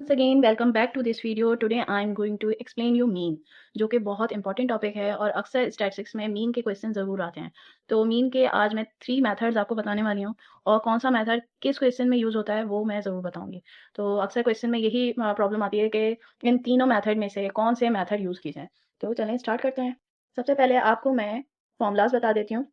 Once again, welcome back to this video. Today I am going to explain you mean, जो कि बहुत important topic है और अक्सर स्टैटिस्टिक्स में मीन के क्वेश्चन ज़रूर आते हैं। तो मीन के आज मैं 3 मेथड्स आपको बताने वाली हूँ और कौन सा मेथड किस क्वेश्चन में यूज़ होता है वो मैं ज़रूर बताऊँगी। तो अक्सर क्वेश्चन में यही प्रॉब्लम आती है कि इन तीनों मेथड में से कौन से मेथड यूज़ की जाएँ। तो चलें स्टार्ट करते हैं। सबसे पहले आपको मैं फॉर्मूलाज़ बता देती हूँ।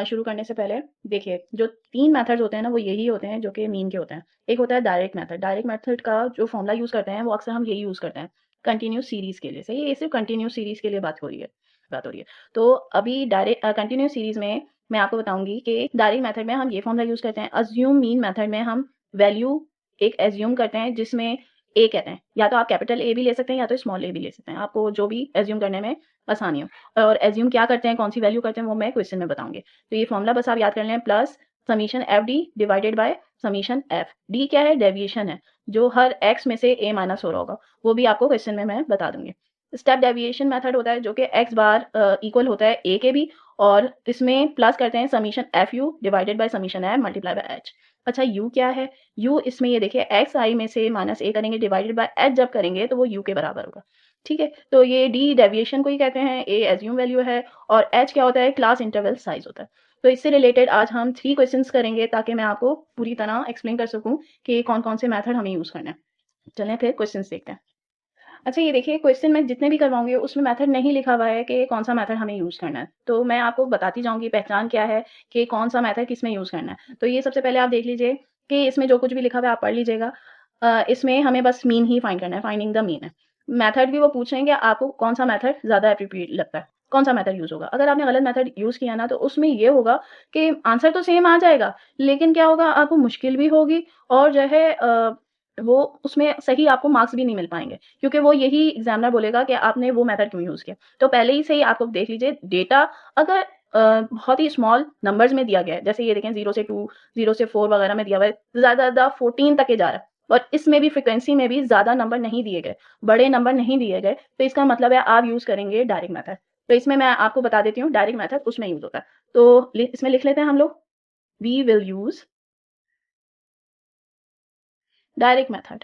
शुरू करने से पहले देखिए जो 3 मेथड्स होते हैं ना वो यही होते हैं जो कि मीन के होते हैं। एक होता है डायरेक्ट मेथड। डायरेक्ट मेथड का जो फॉर्मूला यूज़ करते हैं वो अक्सर हम यही यूज़ करते हैं कंटिन्यूअस सीरीज़ के लिए। सही है? ये सिर्फ़ कंटिन्यूअस सीरीज़ के लिए बात हो रही है। तो अभी कंटिन्यूअस सीरीज़ में मैं आपको बताऊँगी कि डायरेक्ट मेथड में हम ये फॉर्मूला यूज़ करते हैं। अज़्यूम मीन मेथड में हम वैल्यू एक अज़्यूम करते हैं जिसमें ए कहते हैं। या तो आप कैपिटल ए भी ले सकते हैं या तो स्मॉल ए भी ले सकते हैं। आपको जो भी अज़्यूम करने में आसानी हो। और अज़्यूम क्या करते हैं, कौन-सी वैल्यू करते हैं वो मैं क्वेश्चन में बताऊँगी। तो ये फॉर्मूला बस आप याद कर लें plus summation F D divided by summation F. D क्या है? डेविएशन है, जो हर एक्स में से ए माइनस हो रहा होगा, वो भी आपको क्वेश्चन में मैं बता दूँगी। स्टेप डेविएशन मेथड होता है जो कि एक्स बार इक्वल होता है ए के भी और इसमें प्लस करते हैं summation f you divided by summation f multiply by H. अच्छा यू क्या है? यू इसमें ये देखिए एक्स आई में से माइनस ए करेंगे डिवाइडेड बाय एच जब करेंगे तो वो यू के बराबर होगा। ठीक है? तो ये डी डेविएशन को ही कहते हैं, ए एज्यूम वैल्यू है और एच क्या होता है? क्लास इंटरवल साइज़ होता है। तो इससे रिलेटेड आज हम 3 क्वेश्चंस करेंगे ताकि मैं आपको पूरी तरह एक्सप्लेन कर सकूँ कि कौन-कौन से मेथड हमें यूज़ करना है। चलें फिर क्वेश्चंस देखते हैं। अच्छा ये देखिए क्वेश्चन मैं जितने भी करवाऊँगी उसमें मेथड नहीं लिखा हुआ है कि कौन-सा मेथड हमें यूज़ करना है। तो मैं आपको बताती जाऊँगी पहचान क्या है कि कौन-सा मेथड किसमें यूज़ करना है। तो ये सबसे पहले आप देख लीजिए कि इसमें जो कुछ भी लिखा हुआ है आप पढ़ लीजिएगा। इसमें हमें बस मीन ही फाइंड करना है, फाइंडिंग द मीन है। मेथड भी वो पूछ रहे हैं कि आपको कौन-सा मेथड ज़्यादा एप्रोप्रिएट लगता है, कौन-सा मेथड यूज़ होगा। अगर आपने गलत मेथड यूज़ किया ना तो उसमें ये होगा कि आंसर तो सेम आ जाएगा, लेकिन क्या होगा आपको मुश्किल भी होगी और जो है वो उसमें सही आपको मार्क्स भी नहीं मिल पाएँगे, क्योंकि वो यही एग्ज़ामिनर बोलेगा कि आपने वो मेथड क्यों यूज़ किया। तो पहले ही से ही आप लोग देख लीजिए डेटा अगर बहुत ही स्मॉल नंबर्स में दिया गया है, जैसे ये देखें 0 से 2, 0 से 4 वगैरह में दिया हुआ है, ज़्यादा-ज़्यादा 14 तक के जा रहा है और इसमें भी फ्रीक्वेंसी में भी ज़्यादा नंबर नहीं दिए गए, बड़े नंबर नहीं दिए गए, तो इसका मतलब है आप यूज़ करेंगे डायरेक्ट मेथड। तो इसमें मैं आपको बता देती हूँ डायरेक्ट मेथड उसमें यूज़ होता है। तो इसमें लिख लेते हैं हम लोग, we will use direct method.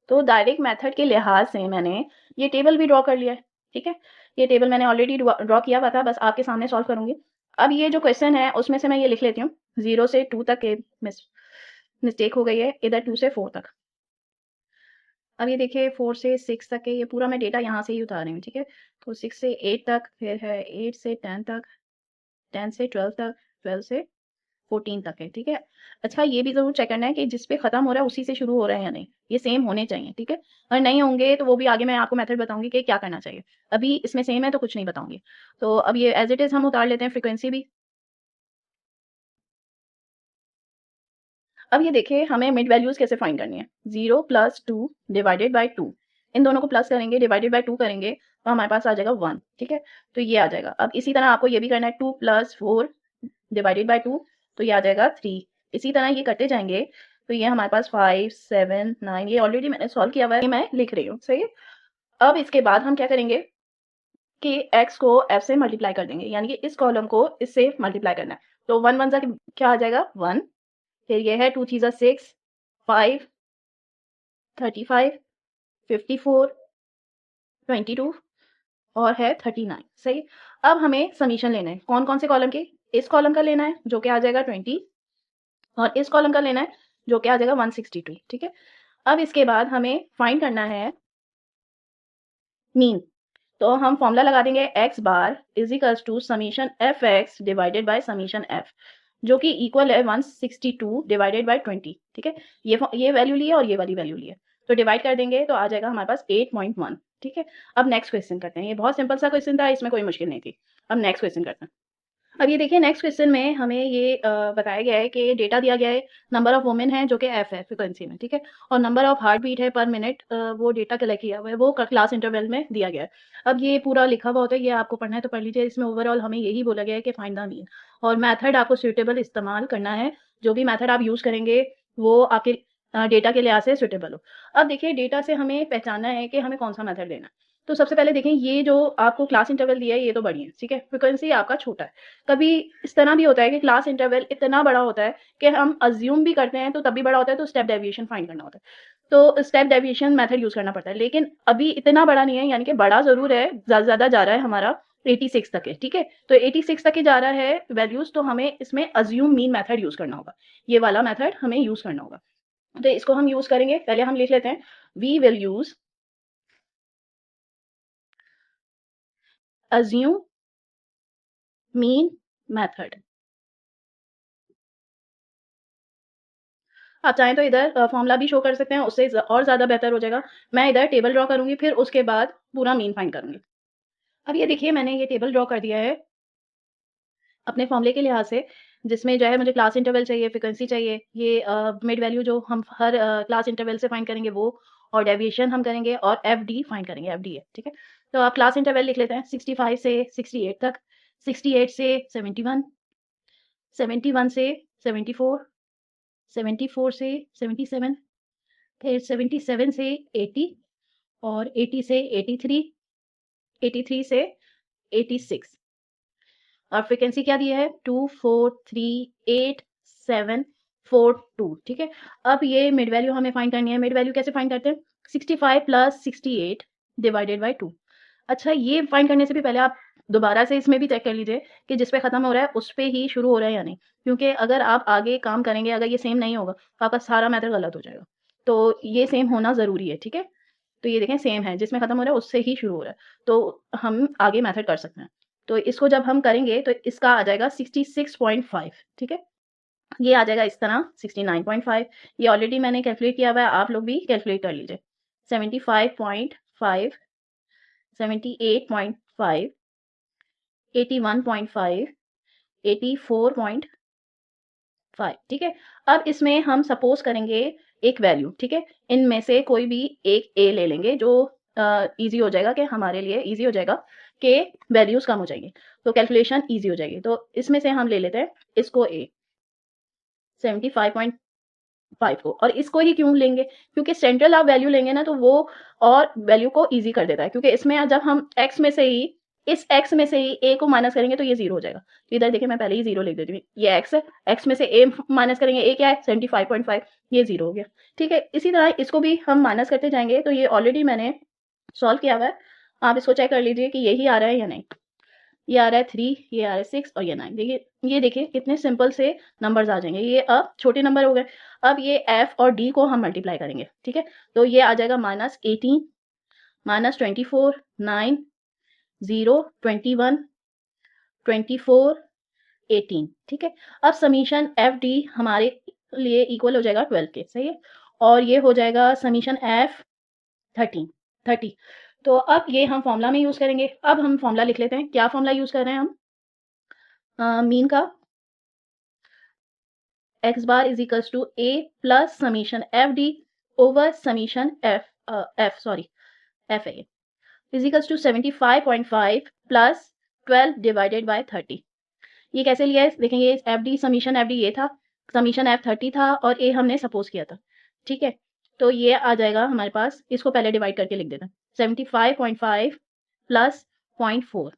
तो डायरेक्ट मेथड के लिहाज से मैंने ये टेबल भी ड्रॉ कर लिया है, ठीक है? ये टेबल मैंने ऑलरेडी ड्रॉ किया हुआ था, बस आपके सामने सॉल्व करूँगी। अब ये जो क्वेश्चन है उसमें से मैं ये लिख लेती हूँ, 0 से 2 तक के मिस्टेक हो गई है, इधर 2 से 4 तक। अब ये देखिए 4 से 6 तक के ये पूरा मैं डेटा यहाँ से ही उतार रही हूँ, ठीक है? तो 6 से 8 तक, फिर है 8 से 10 तक, 10 से 12 तक, 12 से 14 तक है, ठीक है? अच्छा ये भी ज़रूर चेक करना है कि जिस पे ख़त्म हो रहा है उसी से शुरू हो रहा है या नहीं, ये सेम होने चाहिए, ठीक है? अगर नहीं होंगे तो वो भी आगे मैं आपको मेथड बताऊँगी कि क्या करना चाहिए। अभी इसमें सेम है तो कुछ नहीं बताऊँगी। तो अब ये एज़ इट इज़ हम उतार लेते हैं फ्रीक्वेंसी भी। अब ये देखिए हमें मिड वैल्यूज़ कैसे फाइंड करनी है। 0 + 2 डिवाइडेड बाय 2 इन दोनों को प्लस करेंगे, डिवाइडेड बाय 2 करेंगे तो हमारे पास आ जाएगा 1, ठीक है? तो ये आ जाएगा। अब इसी तरह आपको ये भी करना है 2 + 4 डिवाइडेड बाय 2 तो ये आ जाएगा 3। इसी तरह ये करते जाएँगे तो ये हमारे पास 5, 7, 9 ये ऑलरेडी मैंने सॉल्व किया हुआ है, ये मैं लिख रही हूँ, सही है? अब इसके बाद हम क्या करेंगे कि x को f से मल्टीप्लाई कर देंगे, यानी कि इस कॉलम को इससे मल्टीप्लाई करना है। तो 1 1 ज़ा क्या आ जाएगा 1, फिर ये है 2 3 ज़ा 6, 5, 35, 54, 22 और है 39, सही? अब हमें समीशन लेना है। कौन-कौन से कॉलम के? इस कॉलम का लेना है जो कि आ जाएगा 20 और इस कॉलम का लेना है जो कि आ जाएगा 162, ठीक है? अब इसके बाद हमें फाइंड करना है मीन। तो हम फॉर्मूला लगा देंगे x bar is equals to summation fx divided by summation f जो कि इक्वल है 162 डिवाइडेड बाय 20, ठीक है? ये वैल्यू ली है और ये वाली वैल्यू ली है। तो डिवाइड कर देंगे तो आ जाएगा हमारे पास 8.1, ठीक है? अब नेक्स्ट क्वेश्चन करते हैं। ये बहुत सिंपल सा क्वेश्चन था, इसमें कोई मुश्किल नहीं थी। अब नेक्स्ट क्वेश्चन करते हैं। अब ये देखिए नेक्स्ट क्वेश्चन में हमें ये बताया गया है कि डेटा दिया गया है, नंबर ऑफ वुमेन है जो कि एफ है फ्रीक्वेंसी में, ठीक है? और नंबर ऑफ हार्ट बीट है पर मिनट, वो डेटा कलेक्ट किया हुआ है, वो क्लास इंटरवल में दिया गया है। अब ये पूरा लिखा हुआ होता है, ये आपको पढ़ना है तो पढ़ लीजिए। इसमें ओवरऑल हमें यही बोला गया है कि फाइंड द मीन और मेथड आपको सूटेबल इस्तेमाल करना है। जो भी मेथड आप यूज़ करेंगे वो आपके डेटा के लिहाज से सूटेबल हो। अब देखिए डेटा से हमें पहचानना है कि हमें कौन सा मेथड लेना है। तो सबसे पहले देखें ये जो आपको क्लास इंटरवल दिया है ये तो बढ़िया है, ठीक है? फ्रीक्वेंसी आपका छोटा है। कभी इस तरह भी होता है कि क्लास इंटरवल इतना बड़ा होता है कि हम अज़्यूम भी करते हैं तो तब भी बड़ा होता है, तो स्टेप डेविएशन फाइंड करना होता है। तो स्टेप डेविएशन मेथड यूज़ करना पड़ता है। लेकिन अभी इतना बड़ा नहीं है, यानी कि बड़ा ज़रूर है, ज़्यादा जा रहा है हमारा 86 तक है, ठीक है? तो 86 तक ही जा रहा है वैल्यूज़, तो हमें इसमें अज़्यूम मीन मेथड यूज़ करना होगा। ये वाला मेथड हमें यूज़ करना होगा। तो इसको हम यूज़ करेंगे, पहले हम लिख लेते हैं, we will use assume mean method. आप चाहें तो इधर फ़ॉर्मूला भी शो कर सकते हैं, उससे और ज़्यादा बेहतर हो जाएगा। मैं इधर टेबल ड्रॉ करूँगी, फिर उसके बाद पूरा मीन फाइंड करूँगी। अब ये देखिए, मैंने ये टेबल ड्रॉ कर दिया है अपने फ़ॉर्मूले के लिहाज़ से, जिसमें जो है मुझे क्लास इंटरवल चाहिए, फ्रीक्वेंसी चाहिए, ये मिड वैल्यू जो हम हर क्लास इंटरवल से फाइंड करेंगे वो, और डेविएशन हम करेंगे, और एफडी फाइंड करेंगे, एफडी है, ठीक है? तो आप क्लास इंटरवल लिख लेते हैं 65 से 68 तक, 68 से 71, 71 से 74, 74 से 77, फिर 77 से 80, और 80 से 83, 83 से 86, और फ्रीक्वेंसी क्या दी है 2438742, ठीक है? अब ये मिड वैल्यू हमें फाइंड करनी है। मिड वैल्यू कैसे फाइंड करते हैं? 65 प्लस 68 डिवाइडेड बाय 2। अच्छा, ये फाइंड करने से भी पहले आप दोबारा से इसमें भी चेक कर लीजिए कि जिस पे खत्म हो रहा है उस पे ही शुरू हो रहा है या नहीं, क्योंकि अगर आप आगे काम करेंगे, अगर ये सेम नहीं होगा तो आपका सारा मेथड गलत हो जाएगा। तो ये सेम होना ज़रूरी है, ठीक है? तो ये देखें सेम है, जिसमें खत्म हो रहा है उससे ही शुरू हो रहा है, तो हम आगे मेथड कर सकते हैं। तो इसको जब हम करेंगे तो इसका आ जाएगा 66.5, ठीक है? ये आ जाएगा इस तरह 69.5। ये ऑलरेडी मैंने कैलकुलेट किया हुआ है, आप लोग भी कैलकुलेट कर लीजिए। 75.5, 78.5, 81.5, 84.5, ठीक है? अब इसमें हम सपोज़ करेंगे एक वैल्यू, ठीक है? इनमें से कोई भी एक ए ले लेंगे, जो ईज़ी हो जाएगा, कि हमारे लिए ईज़ी हो जाएगा कि वैल्यूज़ कम हो जाएँगी, तो कैलकुलेशन ईज़ी हो जाएगी। तो इसमें से हम ले लेते हैं इसको ए, 75.5 को, और इसको ही क्यों लेंगे? क्योंकि सेंट्रल आप वैल्यू लेंगे ना, तो वो और वैल्यू को ईज़ी कर देता है, क्योंकि इसमें जब हम x में से ही, इस x में से ही a को माइनस करेंगे तो ये 0 हो जाएगा। तो इधर देखिए मैं पहले ही 0 लिख देती हूँ। ये x है, x में से a माइनस करेंगे, a क्या है 75.5, ये 0 हो गया, ठीक है? इसी तरह इसको भी हम माइनस करते जाएँगे, तो ये ऑलरेडी मैंने सॉल्व किया हुआ है। आप इसको चेक कर लीजिए कि यही आ रहा है या नहीं। ये आ रहा है 3, ये आ रहा है 6, और ये 9। देखिए, ये देखिए कितने सिंपल से नंबर्स आ जाएँगे। ये अब छोटे नंबर हो गए। अब ये f और d को हम मल्टीप्लाई करेंगे, ठीक है? तो ये आ जाएगा -18, -24, 9, 0, 21, 24, 18, ठीक है? अब समीशन FD हमारे लिए इक्वल हो जाएगा 12 के, सही है? और ये हो जाएगा समीशन F 13, 30। तो अब ये हम फॉर्मूला में यूज़ करेंगे। अब हम फॉर्मूला लिख लेते हैं। क्या फॉर्मूला यूज़ कर रहे हैं हम? मीन का x bar is equals to a plus summation fd over summation f है is equals to 75.5 plus 12 divided by 30। ये कैसे लिया है देखेंगे, fd समीशन fd ये था, समीशन f 30 था, और a हमने सपोज किया था, ठीक है? तो ये आ जाएगा हमारे पास, इसको पहले डिवाइड करके लिख देते हैं, 75.5 प्लस 0.4,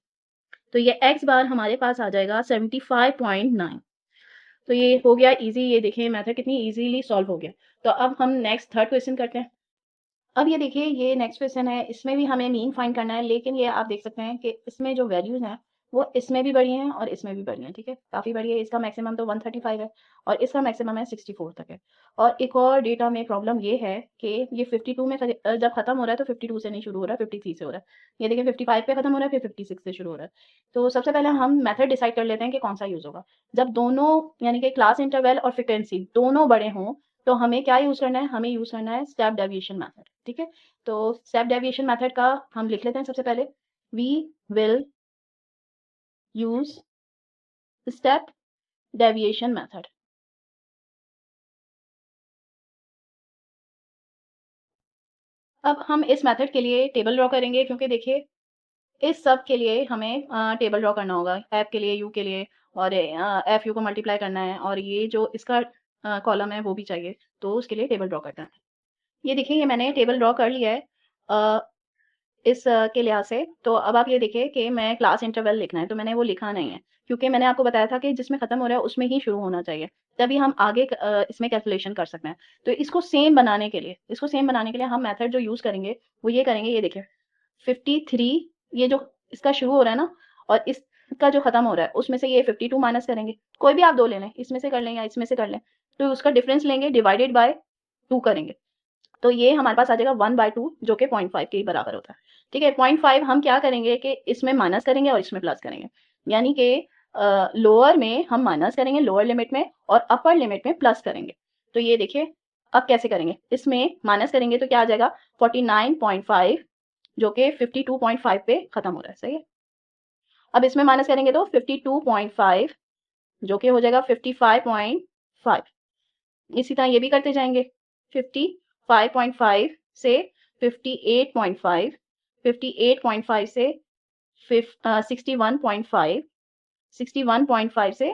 तो ये x बार हमारे पास आ जाएगा 75.9। तो ये हो गया इजी। ये देखिए मेथड कितनी इजीली सॉल्व हो गया। तो अब हम नेक्स्ट थर्ड क्वेश्चन करते हैं। अब ये देखिए, ये नेक्स्ट क्वेश्चन है, इसमें भी हमें मीन फाइंड करना है, लेकिन ये आप देख सकते हैं कि इसमें जो वैल्यूज हैं वो इसमें भी बढ़ी हैं और इसमें भी बढ़ी हैं, ठीक है? काफ़ी बढ़ी है। इसका मैक्सिमम तो 135 है और इसका मैक्सिमम है 64 तक है। और एक और डेटा में प्रॉब्लम ये है कि ये 52 में जब खत्म हो रहा है तो 52 से नहीं शुरू हो रहा है, 53 से हो रहा है। ये देखिए 55 पे खत्म हो रहा है, फिर 56 से शुरू हो रहा है। तो सबसे पहले हम मेथड डिसाइड कर लेते हैं कि कौन सा यूज़ होगा। जब दोनों, यानी कि क्लास इंटरवल और फ्रिक्वेंसी दोनों बड़े हों, तो हमें क्या यूज़ करना है? हमें यूज़ करना है स्टेप डेविएशन मेथड, ठीक है? तो स्टेप डेविएशन मेथड का हम लिख लेते हैं सबसे पहले, we will use step deviation method. अब हम इस मेथड के लिए टेबल ड्रॉ करेंगे, क्योंकि देखिए इस सब के लिए हमें टेबल ड्रॉ करना होगा, एफ के लिए, यू के लिए, और एफ यू को मल्टीप्लाई करना है, और ये जो इसका कॉलम है वो भी चाहिए, तो उसके लिए टेबल ड्रॉ करना है। ये देखिए, ये मैंने टेबल ड्रॉ कर लिया है इस के लिहाज से। तो अब आप ये देखिए कि मैं क्लास इंटरवल लिखना है, तो मैंने वो लिखा नहीं है, क्योंकि मैंने आपको बताया था कि जिसमें खत्म हो रहा है उसमें ही शुरू होना चाहिए। तभी हम आगे इसमें कैलकुलेशन कर सकते हैं। तो इसको सेम बनाने के लिए हम मेथड जो यूज़ करेंगे वो ये करेंगे, ये देखिए 53 ये जो इसका शुरू हो रहा है ना और इसका जो खत्म हो रहा है उसमें से ये 52 माइनस करेंगे। कोई भी आप दो ले लें, इसमें से कर लें या इसमें से कर लें, तो उसका डिफरेंस लेंगे डिवाइडेड बाय 2 करेंगे। तो ये हमारे पास आ जाएगा 1/2 जो कि 0.5 के ही बराबर होता है। ठीक है, 0.5 हम क्या करेंगे कि इसमें माइनस करेंगे और इसमें प्लस करेंगे, यानी कि लोअर में हम माइनस करेंगे लोअर लिमिट में और अपर लिमिट में प्लस करेंगे। तो ये देखिए अब कैसे करेंगे, इसमें माइनस करेंगे तो क्या आ जाएगा 49.5 जो कि 52.5 पे खत्म हो रहा है, सही है। अब इसमें माइनस करेंगे तो 52.5 जो कि हो जाएगा 55.5। इसी तरह ये भी करते जाएंगे 55.5 से 58.5, 58.5 से 61.5, 61.5 से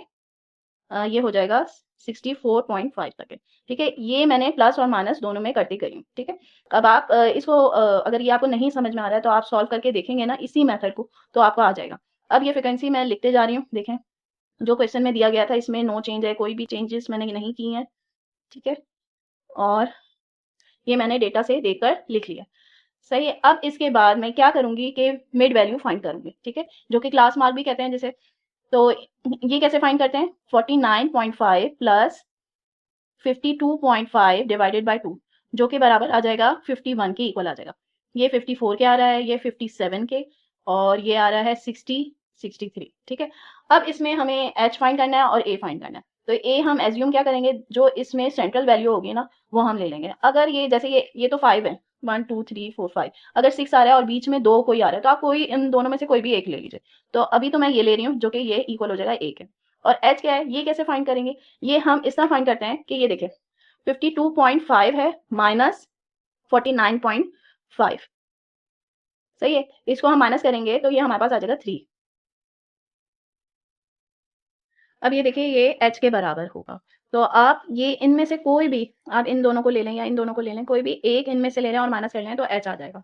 ये हो जाएगा 64.5 तक है। ठीक है, ये मैंने प्लस और माइनस दोनों में करती गई हूँ। ठीक है, अब आप इसको अगर ये आपको नहीं समझ में आ रहा है तो आप सॉल्व करके देखेंगे ना इसी मेथड को, तो आपको आ जाएगा। अब ये फ्रिक्वेंसी मैं लिखते जा रही हूँ, देखें जो क्वेश्चन में दिया गया था इसमें नो चेंज है, कोई भी चेंजेस मैंने नहीं की हैं। ठीक है, और ये मैंने डेटा से देखकर लिख लिया, सही है। अब इसके बाद मैं क्या करूंगी कि मिड वैल्यू फाइंड करूंगी, ठीक है, जो कि क्लास मार्क भी कहते हैं जैसे। तो ये कैसे फाइंड करते हैं, 49.5 प्लस 52.5 डिवाइडेड बाय 2 जो कि बराबर आ जाएगा 51 के इक्वल आ जाएगा। ये 54 के आ रहा है, ये 57 के, और ये आ रहा है 63। ठीक है, अब इसमें हमें h फाइंड करना है और a फाइंड करना है। तो a हम एज्यूम क्या करेंगे, जो इसमें सेंट्रल वैल्यू होगी ना वो हम ले लेंगे। अगर ये जैसे ये तो 5 है, 1 2 3 4 5, अगर 6 आ रहा है और बीच में 2 कोई आ रहा है तो आप कोई इन दोनों में से कोई भी एक ले लीजिए। तो अभी तो मैं ये ले रही हूँ जो कि ये इक्वल हो जाएगा 1 है। और h क्या है, ये कैसे फाइंड करेंगे, ये हम इस तरह फाइंड करते हैं कि ये देखें 52.5 है माइनस 49.5, सही है। इसको हम माइनस करेंगे तो ये हमारे पास आ जाएगा 3। अब ये देखिए ये h के बराबर होगा। तो आप ये इनमें से कोई भी, आप इन दोनों को ले लें या इन दोनों को ले लें, कोई भी एक इनमें से ले लें और माइनस कर लें तो h आ जाएगा।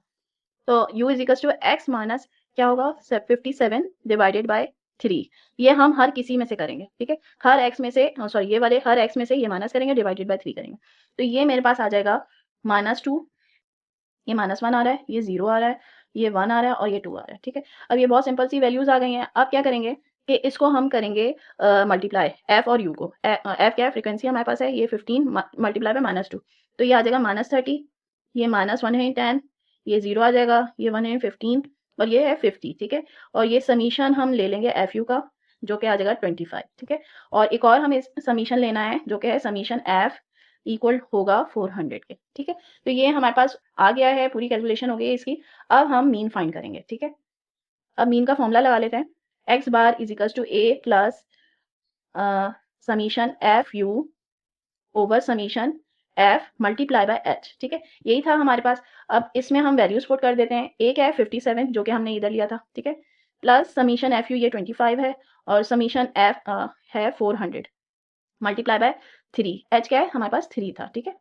तो u is equal to x minus क्या होगा 57 डिवाइडेड बाय 3। ये हम हर किसी में से करेंगे, ठीक है, हर x में से, सॉरी ये वाले हर x में से ये माइनस करेंगे डिवाइडेड बाय 3 करेंगे। तो ये मेरे पास आ जाएगा -2, ये -1 आ रहा है, ये 0 आ रहा है, ये 1 आ रहा है और ये 2 आ रहा है। ठीक है, अब ये बहुत सिंपल सी वैल्यूज आ गई हैं। अब क्या करेंगे कि इसको हम करेंगे मल्टीप्लाई f और u को। f क्या है, फ्रीक्वेंसी हमारे पास है, ये 15 मल्टीप्लाई बाय -2 तो ये आ जाएगा -30, ये -110, ये 0 आ जाएगा, ये 115 और ये है 50। ठीक है, और ये समीशन हम ले लेंगे एफ यू का जो कि आ जाएगा 25। ठीक है, और एक और हमें समीशन लेना है जो कि है समीशन एफ इक्वल होगा 400 के। ठीक है, तो ये हमारे पास आ गया है, पूरी कैलकुलेशन हो गई है इसकी। अब हम मीन फाइंड करेंगे। ठीक है, अब मीन का फॉर्मूला लगा लेते हैं, x bar is equal to a plus summation f u over summation f multiply by h. ठीक है, यही था हमारे पास। अब इसमें हम वैल्यूज पुट कर देते हैं, एक है 57 जो कि हमने इधर लिया था, ठीक है, प्लस समीशन एफ यू ये 25 है और समीशन एफ है 400 मल्टीप्लाई बाय 3। एच क्या है हमारे पास 3 था। ठीक है,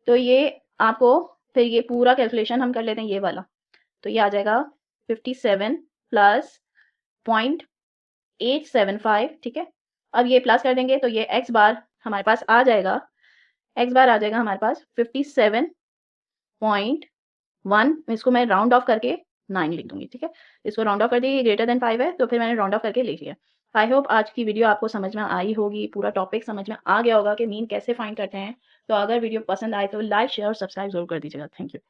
तो ये आपको फिर ये पूरा कैलकुलेशन हम कर लेते हैं ये वाला। तो ये आ जाएगा 57 प्लस 0.875। ठीक है, अब ये प्लस कर देंगे तो ये एक्स बार हमारे पास आ जाएगा, एक्स बार आ जाएगा हमारे पास 57.1। इसको मैं राउंड ऑफ करके 9 लिख दूंगी। ठीक है, इसको राउंड ऑफ कर दिए, ग्रेटर देन 5 है तो फिर मैंने राउंड ऑफ करके लिख लिया। आई होप आज की वीडियो आपको समझ में आई होगी, पूरा टॉपिक समझ में आ गया होगा कि मीन कैसे फाइंड करते हैं। तो अगर वीडियो पसंद आए तो लाइक शेयर और सब्सक्राइब जरूर कर दीजिएगा। Thank you.